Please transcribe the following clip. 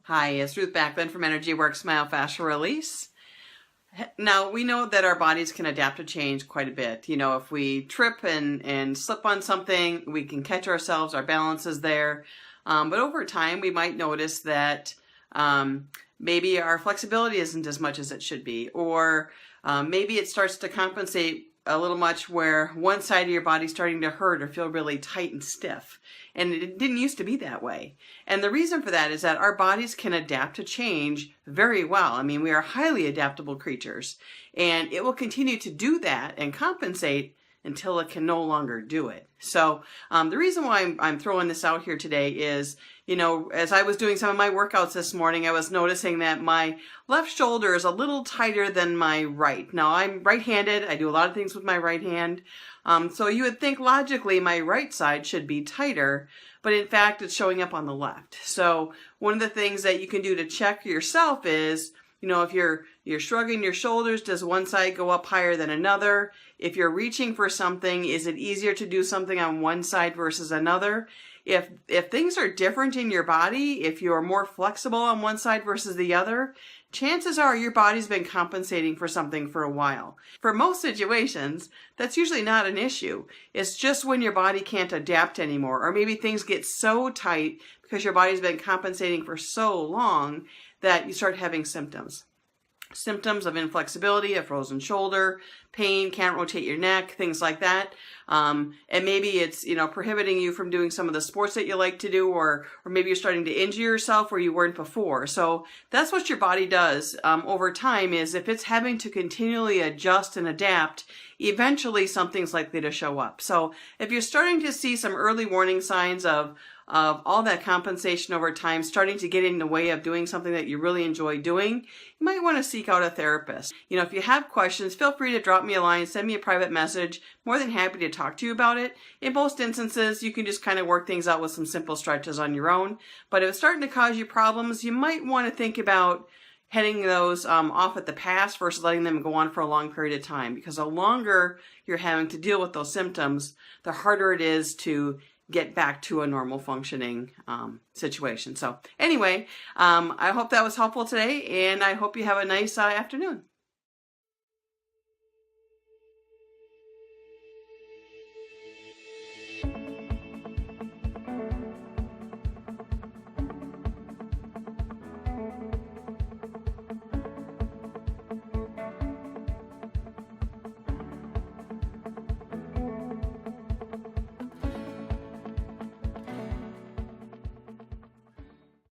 Hi, it's Ruth Backlund from Energy Works Myofascial Release. Now, we know that our bodies can adapt to change quite a bit. You know, if we trip and slip on something, we can catch ourselves, our balance is there. But over time, we might notice that maybe our flexibility isn't as much as it should be, or maybe it starts to compensate a little much where one side of your body's starting to hurt or feel really tight and stiff. And it didn't used to be that way. And the reason for that is that our bodies can adapt to change very well. I mean, we are highly adaptable creatures, and it will continue to do that and compensate until it can no longer do it. So the reason why I'm throwing this out here today is, you know, as I was doing some of my workouts this morning, I was noticing that my left shoulder is a little tighter than my right. Now, I'm right-handed. I do a lot of things with my right hand. So you would think logically my right side should be tighter, but in fact, it's showing up on the left. So one of the things that you can do to check yourself is, you know, if you're shrugging your shoulders, does one side go up higher than another? If you're reaching for something, is it easier to do something on one side versus another? If things are different in your body, if you're more flexible on one side versus the other, chances are your body's been compensating for something for a while. For most situations, that's usually not an issue. It's just when your body can't adapt anymore, or maybe things get so tight because your body's been compensating for so long that you start having symptoms. Symptoms of inflexibility, a frozen shoulder, pain, can't rotate your neck, things like that. And maybe it's, you know, prohibiting you from doing some of the sports that you like to do, or maybe you're starting to injure yourself where you weren't before. So that's what your body does over time, is if it's having to continually adjust and adapt, eventually something's likely to show up. So if you're starting to see some early warning signs of all that compensation over time starting to get in the way of doing something that you really enjoy doing, you might want to seek out a therapist. You know, if you have questions, feel free to drop me a line, send me a private message. More than happy to talk to you about it. In most instances, you can just kind of work things out with some simple stretches on your own. But if it's starting to cause you problems, you might want to think about heading those off at the pass versus letting them go on for a long period of time. Because the longer you're having to deal with those symptoms, the harder it is to get back to a normal functioning situation. So anyway, I hope that was helpful today, and I hope you have a nice afternoon.